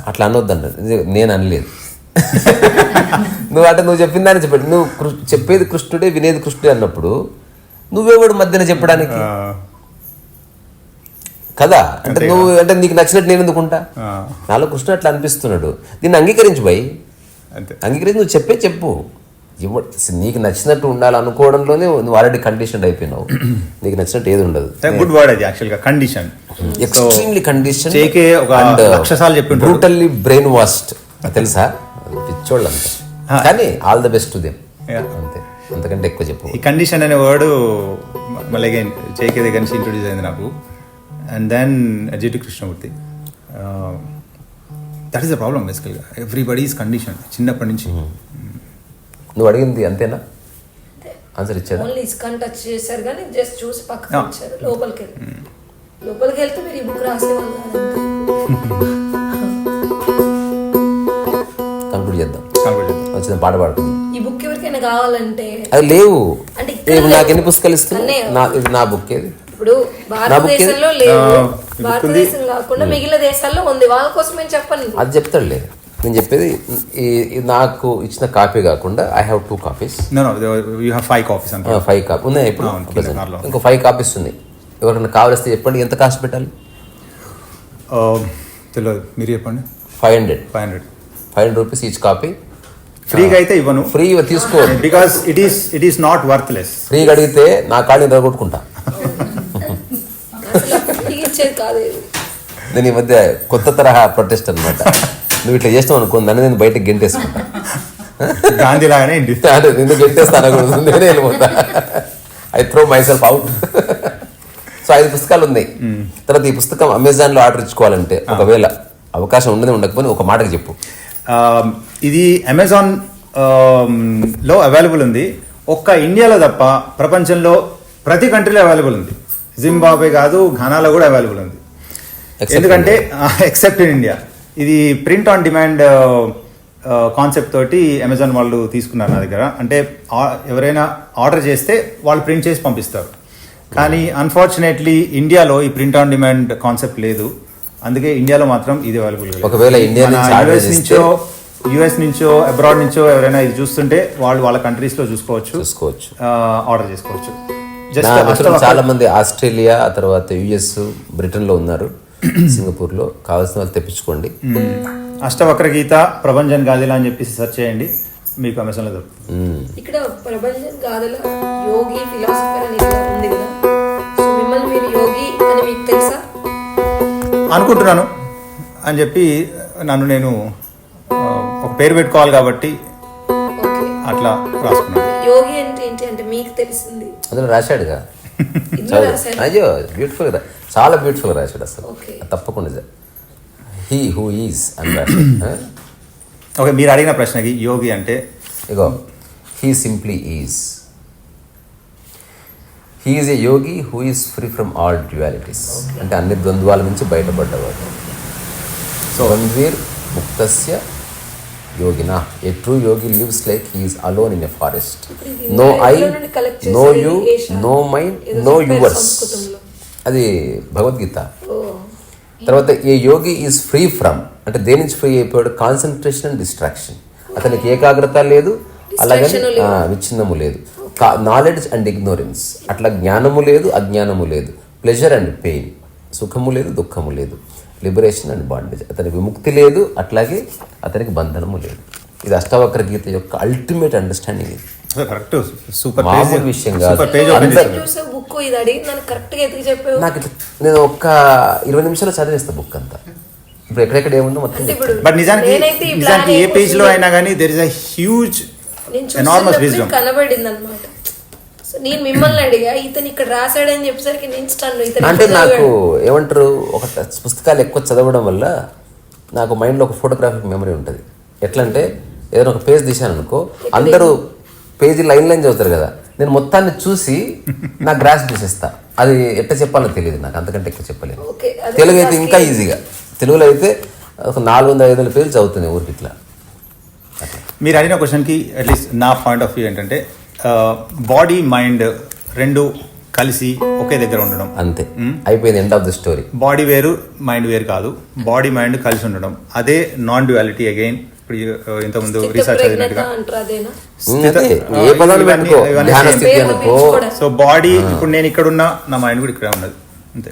అట్లా అనొద్దన్న, నేను అనలేదు. నువ్వు చెప్పిందని చెప్పండి. నువ్వు చెప్పేది కృష్ణుడే, వినేది కృష్ణుడే అన్నప్పుడు నువ్వేవాడు మధ్యన చెప్పడానికి కదా. అంటే నువ్వు అంటే నీకు నచ్చినట్టు నేను ఎందుకుంటా, నాలో కృష్ణుడు అట్లా అనిపిస్తున్నాడు, దీన్ని అంగీకరించు భయ్, అంగీకరించి నువ్వు చెప్పు. నీకు నచ్చినట్టు ఉండాలనుకోవడంలోనే నువ్వు ఆల్రెడీ కండిషన్ అయిపోయినావు. నీకు నచ్చినట్టు ఏది ఉండదు. గుడ్ వర్డ్ అది యాక్చువల్గా, condition, extremely condition, brutally brain washed, తెలుసా, పిచ్చోళ్ళు అంతా. కానీ all the best to them, అంతే, అంతకంటే ఎక్కువ చెప్పు. ఈ కండిషన్ అనే వర్డ్ మళ్ళీ అగైన్ జేకే దగ్గర నుంచి ఇంట్రొడ్యూస్ అయింది నాకు. And then GT Krishnamurti. That is the problem బేసికల్గా, ఎవ్రీబడీ ఈస్ కండిషన్ చిన్నప్పటి నుంచి. నువ్వు అడిగింది అంతేనా? ఆన్సర్ ఇచ్చాడు. ఓన్లీ ఇస్కాన్ టచ్ చేశారు కానీ జస్ట్ చూసి పక్కన వచ్చారు. లోపలికి వెళ్తే మీరు ఈ బుక్ రాసేవాళ్ళు. కంక్లూడ్ చేద్దాం, వచ్చిన పాట పాడుకుందాం. ఈ బుక్ ఎవరికైనా కావాలంటే అది లేవు అంటే నాకు ఎన్ని పుస్తకాలు ఇస్తున్నాయి, ఇది నా బుక్. ఏది ఇప్పుడు భారతదేశంలో లేవు, భారతదేశం కాకుండా మిగిలిన దేశాల్లో ఉంది, వాళ్ళ కోసం నేను చెప్పండి. అది చెప్తాడులే. నేను చెప్పేది నాకు ఇచ్చిన కాపీ కాకుండా I have 2 copies. 5 copies 5 copy ఉన్నాయి ఇప్పుడు. ఇంకో 5 copies ఉన్నాయి. ఎవరికైనా కావాలిస్తే చెప్పండి. ఎంత కాస్ట్ పెట్టాలి? తెలియదు, మీరు చెప్పండి. 500 రూపీస్ ఈచ్ కాపీ. ఫ్రీగా అయితే ఇవ్వను, ఫ్రీ తీసుకో, because it is not worthless. ఫ్రీగా అడిగితే నా కాళ్ళని రగొట్టుకుంటా. నేను ఈ మధ్య కొత్త తరహా ప్రొటెస్ట్ అనమాట. నువ్వు ఇట్లా చేస్తావు అనుకో, నన్ను నేను బయటకు గెంటేసుకుంటా. గాంధీలాగానే నిన్ను గెంటేస్తాను, నేనే వెళ్ళిపోతా. I throw my self out. So 5 పుస్తకాలు ఉన్నాయి. తర్వాత ఈ పుస్తకం అమెజాన్లో ఆర్డర్ ఇచ్చుకోవాలంటే ఒకవేళ అవకాశం ఉండకపోతే ఒక మాటకి చెప్పు. ఇది అమెజాన్ లో అవైలబుల్ ఉంది. ఒక్క ఇండియాలో తప్ప ప్రపంచంలో ప్రతి కంట్రీలో అవైలబుల్ ఉంది. జింబాబ్వే కాదు, ఘనాలో కూడా అవైలబుల్ ఉంది. ఎందుకంటే ఎక్సెప్ట్ ఇన్ ఇండియా. ఇది ప్రింట్ ఆన్ డిమాండ్ కాన్సెప్ట్ తోటి అమెజాన్ వాళ్ళు తీసుకున్నారు నా దగ్గర. అంటే ఎవరైనా ఆర్డర్ చేస్తే వాళ్ళు ప్రింట్ చేసి పంపిస్తారు. కానీ అన్ఫార్చునేట్లీ ఇండియాలో ఈ ప్రింట్ ఆన్ డిమాండ్ కాన్సెప్ట్ లేదు. అందుకే ఇండియాలో మాత్రం ఇది అవైలబుల్. ఒకవేళ యుఎస్ నుంచో అబ్రాడ్ నుంచో ఎవరైనా ఇది చూస్తుంటే వాళ్ళు వాళ్ళ కంట్రీస్లో చూసుకోవచ్చు, ఆర్డర్ చేసుకోవచ్చు. చాలా మంది ఆస్ట్రేలియా, తర్వాత యుఎస్, బ్రిటన్లో ఉన్నారు, సింగపూర్లో. కావాల్సిన వాళ్ళు తెప్పించుకోండి. అష్టవక్ర గీత ప్రభంజన్ గాథెల అని చెప్పేసి సెర్చ్ చేయండి, మీకు అమెజాన్లో దొరుకుతుంది. ఇక్కడ ప్రభంజన్ గాథెల యోగి ఫిలాసఫర్ అని ఉంది కదా, సో మిమ్మల్ని మీరు యోగి అని మీకు తెలుసా? అనుకుంటున్నాను అని చెప్పి నేను ఒక పేరు పెట్టుకోవాలి కాబట్టి అట్లా రాసుకున్నాను. యోగి అంటే ఏంటి అంటే మీకు తెలిసింది అందులో రాశాడుగా. ఇందులో రాశారు. అయ్యో బ్యూటిఫుల్ చాలా బ్యూటిఫుల్ రాశాడు అసలు. ఓకే. తప్పకుండా హీ హూ ఈజ్ అని రాశాడు. ఓకే, మీరు అడిగిన ప్రశ్నకి యోగి అంటే ego he simply is. He is a yogi who is free from all dualities. అంటే అన్ని ద్వంద్వాల నుంచి బయటపడ్డవాడు. సో ద్వంద్వీర్ ముక్తస్య యోగిన. A true yogi lives like he is alone in a forest. No I, no you, no mind, no yours. అది భగవద్గీత. తర్వాత a yogi is free from అంటే దేని నుంచి ఫ్రీ అయిపోయాడు? Concentration and distraction. అతనికి ఏకాగ్రత లేదు, అలాగని విచ్ఛిన్నము లేదు. నాలెడ్జ్ అండ్ ఇగ్నోరెన్స్, అట్లా జ్ఞానము లేదు, అజ్ఞానము లేదు. ప్లెజర్ అండ్ పెయిన్, సుఖము లేదు, దుఃఖము లేదు. లిబరేషన్ అండ్ బాండేజ్, అతనికి విముక్తి లేదు, అట్లాగే అతనికి బంధనము లేదు. ఇది అష్టావక్ర గీత యొక్క అల్టిమేట్ అండర్స్టాండింగ్. ఇది కరెక్ట్, సూపర్ మామూలు విషయం కాదు. బుక్ ఇది అడిగి నన్ను కరెక్ట్గా ఎత్తికి చెప్పావు. నాకు నేను ఒక్క 20 నిమిషాలు చదివేస్తా బుక్ అంతా. ఇప్పుడు ఎక్కడెక్కడ ఏముందో మొత్తం. బట్ నిజానికి ఏ పేజ్ లో అయినా కానీ there is a huge enormous wisdom కనబడింది అనమాట. సో నేను మిమ్మల్ని అడిగా ఇతను ఇక్కడ రాశాడని చెప్పేసరికి నేను స్టన్. అంటే నాకు ఏమంటారు, ఒక పుస్తకాలు ఎక్కువ చదవడం వల్ల నాకు మైండ్లో ఒక ఫోటోగ్రాఫిక్ మెమరీ ఉంటుంది. ఎట్లా అంటే ఏదైనా ఒక పేజ్ తీశాను అనుకో, అందరూ పేజీ లైన్ చదువుతారు కదా, నేను మొత్తాన్ని చూసి నా గ్రాస్ తీసేస్తా. అది ఎట్లా చెప్పాలో తెలియదు నాకు, అంతకంటే ఎక్కువ చెప్పలేదు. తెలుగు అయితే ఇంకా ఈజీగా, తెలుగులో అయితే ఒక 400-500 పేజీలు చదువుతుంది ఊరికి ఇట్లా. మీరు అడిగిన క్వశ్చన్కి అట్లీస్ట్ నా పాయింట్ ఆఫ్ వ్యూ ఏంటంటే బాడీ మైండ్ రెండు కలిసి ఒకే దగ్గర ఉండడం అంతే, అయిపోయింది, end of the story. Body వేరు మైండ్ వేరు కాదు, బాడీ మైండ్ కలిసి ఉండడం, అదే నాన్ డ్యువాలిటీ. అగైన్ ఇప్పుడు ఇంతకుముందు రీసెర్చ్ చదివినట్టుగా సో బాడీ ఇప్పుడు నేను ఇక్కడ ఉన్నా, నా మైండ్ కూడా ఇక్కడే ఉన్నది అంతే.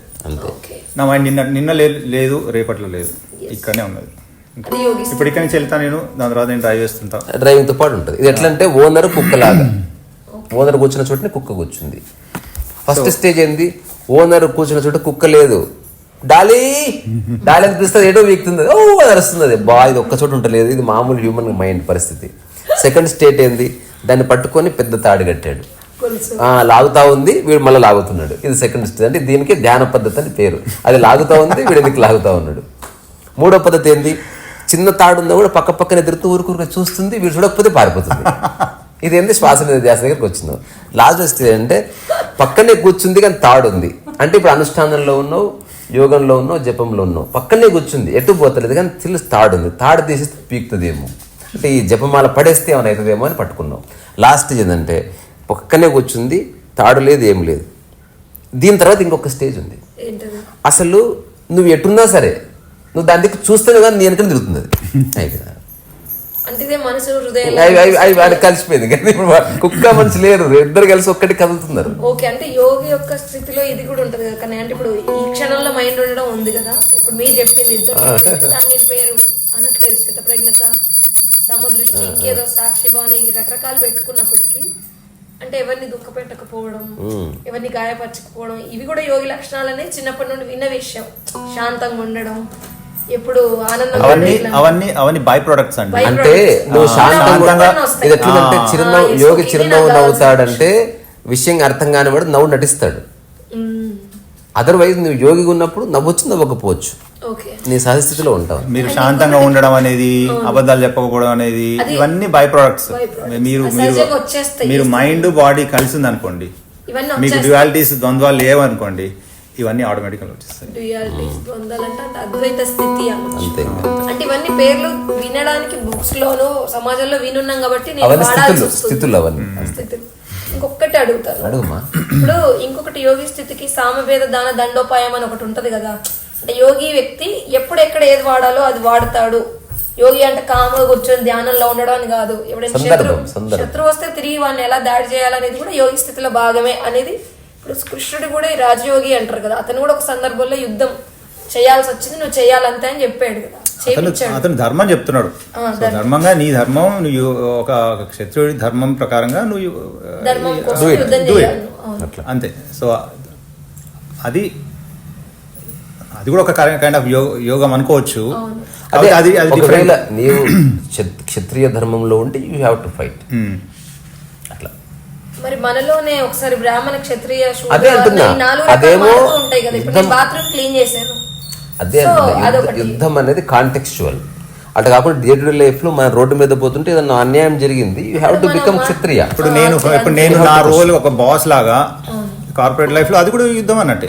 నా మైండ్ నిన్న లేదు, రేపట్లో లేదు, ఇక్కడనే ఉన్నది. ఇప్పుడు ఇక్కడి నుంచి వెళ్తా నేను, దాని తర్వాత నేను డ్రైవ్ చేస్తుంటా. డ్రైవింగ్ తో పాటు ఉంటుంది. ఇది ఎట్లా అంటే ఓనర్ కుక్కలాగా. ఓనర్ కూర్చున్న చోటనే కుక్క కూర్చుంది. ఫస్ట్ స్టేజ్ ఏంది, ఓనర్ కూర్చున్న చోట కుక్క లేదు, డాలీ డాలీ అని పిలుస్తుంది, ఏటో వీక్తుంది, ఓ అది అరుస్తుంది. అది ఇది ఒక్క చోట ఉంటలేదు. ఇది మామూలు హ్యూమన్ మైండ్ పరిస్థితి. సెకండ్ స్టేట్ ఏంది, దాన్ని పట్టుకొని పెద్ద తాడు కట్టాడు, లాగుతా ఉంది, వీడు మళ్ళీ లాగుతున్నాడు. ఇది సెకండ్ స్టేజ్. అంటే దీనికి ధ్యాన పద్ధతి అని పేరు. అది లాగుతా ఉంది, వీడు ఎందుకు లాగుతా ఉన్నాడు. మూడో పద్ధతి ఏంది, చిన్న తాడు ఉందా కూడా పక్క పక్కన ఎదురుతూ ఊరుకూరుగా చూస్తుంది, వీడు చూడకపోతే పారిపోతుంది. ఇది ఏంది, శ్వాస మీద ధ్యాస దగ్గరికి వచ్చింది. లాస్ట్ స్టేజ్ అంటే పక్కనే కూర్చుంది కానీ తాడు ఉంది. అంటే ఇప్పుడు అనుష్ఠానంలో ఉన్నావు, యోగంలో ఉన్నావు, జపంలో ఉన్నావు, పక్కనే కూర్చుంది, ఎటు పోతలేదు కానీ తెలుసు తాడు ఉంది. తాడు తీసేస్తే పీకుతుందేమో, అంటే ఈ జపమాల పడేస్తే ఏమైనా అవుతుందేమో అని పట్టుకున్నావు. లాస్ట్ ఏంటంటే పక్కనే కూర్చుంది, తాడు లేదు, ఏం లేదు. దీని తర్వాత ఇంకొక స్టేజ్ ఉంది. అసలు నువ్వు ఎటున్నా సరే నువ్వు దాని దగ్గర చూస్తేనే కానీ నేను వెనక తిరుగుతుంది. అది కలిసిపోయింది కానీ ఇప్పుడు కుక్క మనిషి లేరు, ఇద్దరు కలిసి ఒక్కటి కదులుతున్నారు. ఓకే, అంటే యోగి యొక్క స్థితిలో ఇది కూడా ఉంటది కదా. కానీ అంటే ఇప్పుడు ఈ క్షణంలో మైండ్ ఉండడం ఉంది కదా. ఇప్పుడు మీరు చెప్పింది ఇద్దరు దాని పేరు అనట్లేదు, స్థితప్రజ్ఞత, సమదృష్టి, ఇంకేదో సాక్షి భావన, ఈ రకరకాలు పెట్టుకున్నప్పటికీ అంటే ఎవరిని దుఃఖ పెట్టకపోవడం, ఎవరిని గాయపరచకపోవడం, ఇవి కూడా యోగి లక్షణాలనే చిన్నప్పటి నుండి విన్న విషయం. శాంతంగా ఉండడం, ఎప్పుడు అవన్నీ బై ప్రొడక్ట్స్ అండి. అంటే నువ్వు శాంతంగా, ఇది ఎట్లుందంటే చిరునవ్వు, యోగి చిరునవ్వు నవ్వుతాడంటే విషయం అర్థం కానివాడు నవ్వు నటిస్తాడు. అదర్వైజ్ నువ్వు యోగిగా ఉన్నప్పుడు నవ్వచ్చు, నవ్వకపోవచ్చు, నీ సహస్థితిలో ఉంటావు. మీరు శాంతంగా ఉండడం అనేది, అబద్ధాలు చెప్పకపోవడం అనేది, ఇవన్నీ బై ప్రొడక్ట్స్. మీరు మైండ్ బాడీ కలిసింది అనుకోండి, మీకు డ్యువాలిటీస్ ద్వంద్వాలు లేవనుకోండి, ఇవన్నీ ఆటోమేటిక్గా వచ్చేస్తాయి. అద్వైత స్థితి అంటే ఇవన్నీ పేర్లు వినడానికి బుక్స్ లోను సమాజంలో వినున్నాం కాబట్టి స్థితులు అవన్నీ. ఇంకొకటి అడుగుతాను, ఇప్పుడు ఇంకొకటి యోగి స్థితికి సామవేద దాన దండోపాయం అని ఒకటి ఉంటది కదా. అంటే యోగి వ్యక్తి ఎప్పుడెక్కడ ఏది వాడాలో అది వాడతాడు. యోగి అంటే కామ్గా కూర్చొని ధ్యానంలో ఉండడం అని కాదు. ఎవడైనా శత్రువు వస్తే తిరిగి వాడిని ఎలా దాడి చేయాలనేది కూడా యోగి స్థితిలో భాగమే అనేది. ఇప్పుడు కృష్ణుడు కూడా ఈ రాజయోగి అంటారు కదా, అతను కూడా ఒక సందర్భంలో యుద్ధం చేయాల్సి వచ్చింది, నువ్వు చేయాలంతే అని చెప్పాడు కదా. అతను ధర్మం చెప్తున్నాడు, ధర్మంగా నీ ధర్మం, నువ్వు ఒక క్షత్రుడి ధర్మం ప్రకారంగా నువ్వు అంతే. సో అది అది కూడా ఒక కైండ్ ఆఫ్ యోగం అనుకోవచ్చు. అదే అది ఒకవేళ నీవు క్షత్రియ ధర్మంలో ఉంటే యూ హ్యావ్ టు ఫైట్ అట్లా. మరి మనలోనే ఒకసారి బ్రాహ్మణ క్షత్రియ అదే అంటున్నా, అదేమో ఉంటాయి కదా. ఇప్పుడు నేను బాత్రూమ్ క్లీన్ చేశాను, అదే యుద్ధం అనేది కాంటెక్స్చువల్. అట్లా కాకుండా డే టు డే లైఫ్ లో మన రోడ్డు మీద పోతుంటే ఏదన్నా అన్యాయం జరిగింది, యూ హ్యావ్ టు బికమ్ క్షత్రియ. ఇప్పుడు నేను నా రోల్ ఒక బాస్ లాగా కార్పొరేట్ లైఫ్ లో అది కూడా యుద్ధం అన్నట్టే.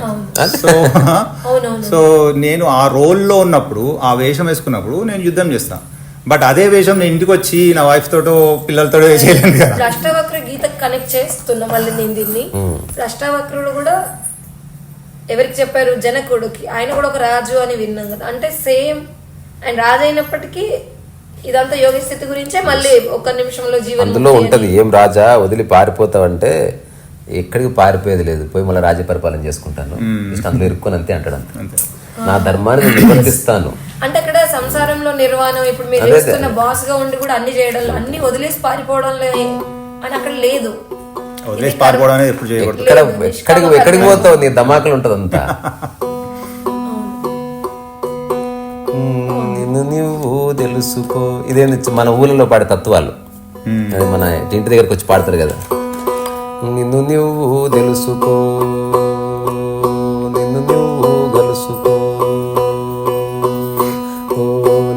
సో నేను ఆ రోల్లో ఉన్నప్పుడు, ఆ వేషం వేసుకున్నప్పుడు నేను యుద్ధం చేస్తాను. బట్ అదే వేషం నేను ఇంటికి వచ్చి నా వైఫ్ తోటో పిల్లలతో చేయలేను కదా. అష్టావక్ర గీత కనెక్ట్ చేస్తున్నా మళ్ళీ నేను దీన్ని. అష్టావక్రుడు కూడా ఎవరికి చెప్పారు? జనకుడికి. ఆయన కూడా ఒక రాజు అని విన్నాం కదా. అంటే సేమ్ ఆయన రాజు అయినప్పటికీ ఇదంతా యోగ స్థితి గురించే. మళ్ళీ ఒక నిమిషంలో జీవనం అందులో ఉంటది. ఏం రాజా వదిలి పారిపోతావంటే ఎక్కడికి పారిపోయేది లేదు, పోయి మళ్ళీ రాజ్య పరిపాలన చేసుకుంటాను, అందులో ఇరుక్కొని అంతే అంటాడు. అంతే, నా ధర్మాన్ని నేను నిర్వర్తిస్తాను అంటే అక్కడ సంసారంలో నిర్వాణం. ఇప్పుడు మీరు చేస్తున్న బాస్ గా ఉండి కూడా అన్ని చేయడం, అన్ని వదిలేసి పారిపోవడం అని అక్కడ లేదు. వదిలేసి పారిపోవడం అనేది ఎప్పుడు చేయకూడదు. ఎక్కడికి పోతావు, నీ ధమాకులు ఉంటది అంతా. నిన్ను నువ్వు తెలుసుకో, ఇదేంది మన ఊళ్ళలో పాడే తత్వాలు, మన ఇంటి దగ్గరకు వచ్చి పాడతారు కదా. నిన్ను నువ్వు తెలుసుకో, నిన్ను నువ్వు గలుసుకో,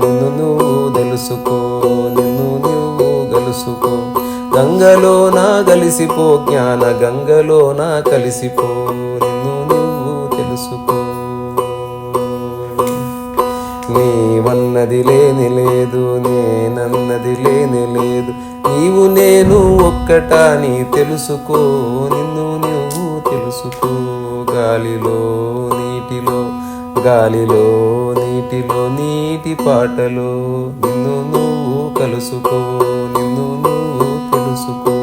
నిన్ను నువ్వు తెలుసుకో, నిన్ను నువ్వు గలుసుకో, గంగలో నా కలిసిపో, జ్ఞాన గంగలో నా కలిసిపో, నిన్ను నువ్వు తెలుసుకో. నీవన్నది లేని లేదు, నేనన్నది లేని లేదు, నీవు నేను ఒక్కటా నీ తెలుసుకో, నిన్ను నువ్వు తెలుసుకో. గాలిలో నీటిలో, గాలిలో నీటిలో, నీటి పాటలో, నిన్ను నువ్వు కలుసుకో, నిన్ను నువ్వు తెలుసుకో.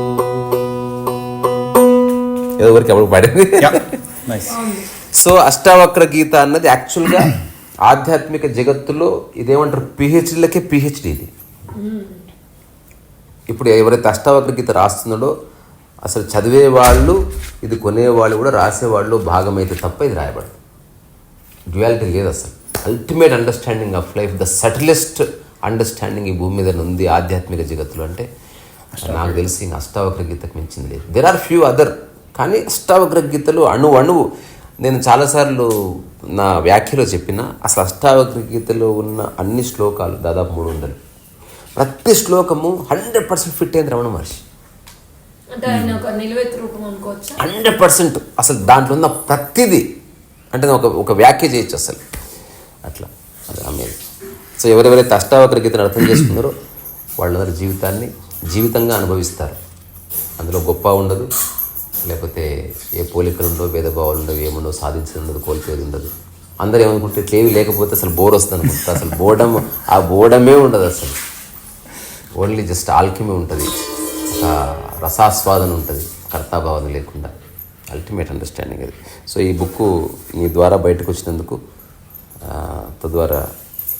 ఎవరికి ఎవరికి పడింది. సో అష్టావక్ర గీత అన్నది యాక్చువల్గా ఆధ్యాత్మిక జగత్తులో ఇదేమంటారు, పిహెచ్డీలకే పిహెచ్డి ఇది. ఇప్పుడు ఎవరైతే అష్టావక్ర గీత రాస్తున్నాడో అసలు చదివే వాళ్ళు, ఇది కొనేవాళ్ళు కూడా రాసేవాళ్ళు భాగమైతే తప్ప ఇది రాయబడదు. డ్యుయాలిటీ లేదు అసలు. Ultimate understanding of life, the subtlest understanding ఈ భూమి మీద ఉంది ఆధ్యాత్మిక జగత్తులో. అంటే నాకు తెలిసి ఇంకా అష్టావక్ర గీతకు మించింది లేదు. దెర్ ఆర్ ఫ్యూ అదర్, కానీ అష్టావక్ర గీతలు అణువు నేను చాలాసార్లు నా వ్యాఖ్యలో చెప్పిన, అసలు అష్టావక్ర గీతలో ఉన్న అన్ని శ్లోకాలు దాదాపు 300. ప్రతి శ్లోకము 100% ఫిట్ అయింది రమణ మహర్షి. 100% అసలు దాంట్లో ఉన్న ప్రతిదీ అంటే ఒక వ్యాఖ్య చేయొచ్చు అసలు అట్లా. అది అమేజింగ్. సో ఎవరెవరైతే అష్టావక్ర గీతను అర్థం చేసుకున్నారో వాళ్ళందరూ జీవితంగా అనుభవిస్తారు. అందులో గొప్ప ఉండదు, లేకపోతే ఏ పోలికలు ఉండవు, భేదభావాలు ఉండవు, ఏముండవు, సాధించేది ఉండదు, కోల్పోయేది ఉండదు. అందరూ ఏమనుకుంటే ఇట్లేవి లేకపోతే అసలు బోర్ వస్తుంది అనుకుంటా. అసలు ఆ బోర్డమే ఉండదు అసలు. ఓన్లీ జస్ట్ ఆల్కిమీ ఉంటుంది, ఒక రసాస్వాదన ఉంటుంది, కర్తాభావన లేకుండా. అల్టిమేట్ అండర్స్టాండింగ్ అది. సో ఈ బుక్ మీ ద్వారా బయటకు వచ్చినందుకు, తద్వారా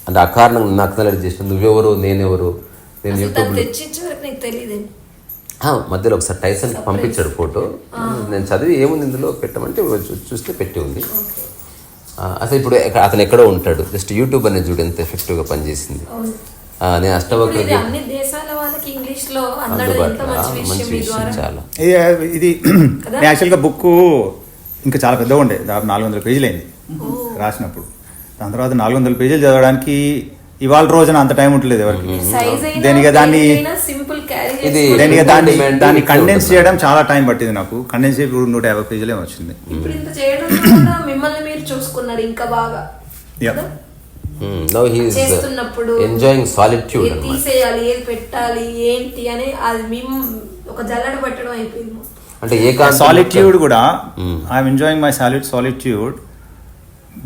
అంటే అకారణంగా నాకు అక్నాలెడ్జ్ చేసిన నువ్వెవరు నేనెవరు, నేను యూట్యూబ్లో మధ్యలో ఒకసారి టైసన్ పంపించాడు ఫోటో, నేను చదివి ఏముంది ఇందులో పెట్టమంటే చూస్తే పెట్టి ఉంది. అసలు ఇప్పుడు అతను ఎక్కడో ఉంటాడు, జస్ట్ యూట్యూబ్ అనేది చూడు ఎంత ఎఫెక్టివ్గా పనిచేసింది. నేను అష్టావక్ర మంచి విషయం చాలా. ఇది యాక్చువల్గా బుక్ ఇంకా చాలా పెద్దగా ఉండే, దాదాపు 400 పేజీలు అయింది రాసినప్పుడు. దాని తర్వాత 400 పేజీలు చదవడానికి ఇవాళ రోజున అంత టైం ఉంటుంది ఎవరికి. దాన్ని కండెన్స్ చేయడం చాలా టైం పట్టింది నాకు. కండెన్స్ ఇప్పుడు 150 పేజీలే వచ్చింది. మిమ్మల్ని మీరు చూసుకున్నారు ఇంకా బాగా. Now he is enjoying solitude. తీసేయాలి, ఏది పెట్టాలి ఏంటి అని అది మేము ఒక జల్లడ పెట్టడం అయిపోయింది. అంటే ఏకాంతం, సాలిట్యూడ్ కూడా I'm enjoying my solitude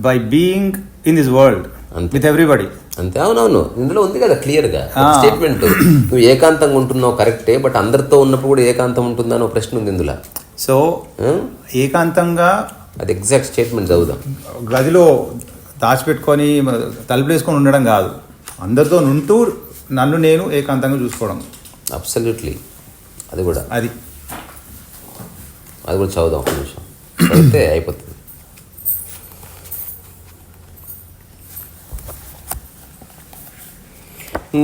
by being in this world with everybody. అంతే. అవునవును, ఇందులో ఉంది కదా క్లియర్గా స్టేట్మెంట్. నువ్వు ఏకాంతంగా ఉంటున్నావు కరెక్టే, బట్ అందరితో ఉన్నప్పుడు కూడా ఏకాంతం ఉంటుందా అని ఒక ప్రశ్న ఉంది ఇందులో. సో ఏకాంతంగా అది ఎగ్జాక్ట్ స్టేట్మెంట్ చదువుదాం. గదిలో దాచిపెట్టుకొని తలుపులు వేసుకొని ఉండడం కాదు, అందరితో ఉంటూ నన్ను నేను ఏకాంతంగా చూసుకోవడం. అబ్సల్యూట్లీ. అది కూడా చదువుదాం ఒక నిమిషం, చదివితే అయిపోతుంది. ఈ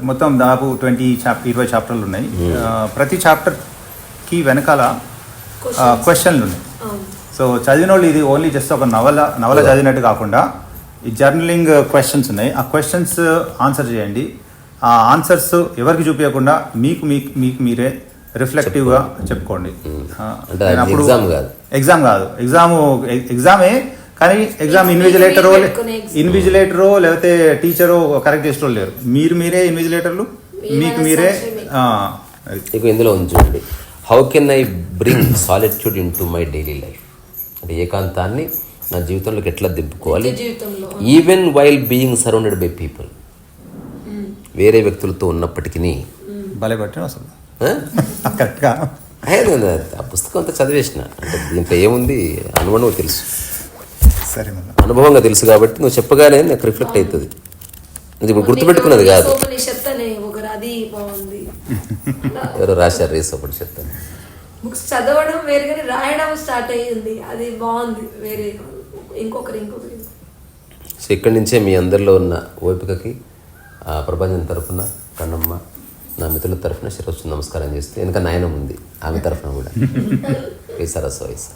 మొత్తం దాదాపు 20 చాప్టర్లు ఉన్నాయి. ప్రతి చాప్టర్కి వెనకాల క్వశ్చన్లు ఉన్నాయి. సో చదివిన వాళ్ళు ఇది ఓన్లీ జస్ట్ ఒక నవల చదివినట్టు కాకుండా ఈ జర్నలింగ్ క్వశ్చన్స్ ఉన్నాయి. ఆ క్వశ్చన్స్ ఆన్సర్ చేయండి. ఆ ఆన్సర్స్ ఎవరికి చూపించకుండా మీకు మీరే రిఫ్లెక్టివ్గా చెప్పుకోండి. అప్పుడు ఎగ్జామ్ కాదు, ఎగ్జామే, కానీ ఎగ్జామ్ ఇన్విజిలేటరో లేకపోతే టీచరో కరెక్ట్ చేసేటో లేరు. మీరే ఇన్విజిలేటర్లు, మీకు మీరే. ఇందులో ఉంది చూడండి, how can I bring solitude into my daily life. అంటే ఏకాంతాన్ని నా జీవితంలోకి ఎట్లా దింపుకోవాలి, even while being surrounded by people. వేరే వ్యక్తులతో ఉన్నప్పటికీ భలే పట్టిన అసలు కరెక్ట్గా. ఆ పుస్తకం అంతా చదివేసిన, అంటే దీంట్లో ఏముంది అనుభవం తెలుసు, సరే అనుభవంగా తెలుసు కాబట్టి నువ్వు చెప్పగానే నాకు రిఫ్లెక్ట్ అవుతుంది. ఇది ఇప్పుడు గుర్తుపెట్టుకున్నది కాదు. ఎవరో రాశారు రేసోపనిషత్తు. బుక్స్ చదవడం వేరు కానీ రాయడం స్టార్ట్ అయ్యింది, అది బాగుంది. వేరే ఇంకొకరి సో ఇక్కడి నుంచే మీ అందరిలో ఉన్న ఓపికకి ప్రపంచం తరఫున కన్నమ్మ, నా మిత్రుల తరఫున శిరస్సు నమస్కారం చేస్తే, వెనక నాయనం ఉంది ఆమె తరఫున కూడా. సరస్సు వయసు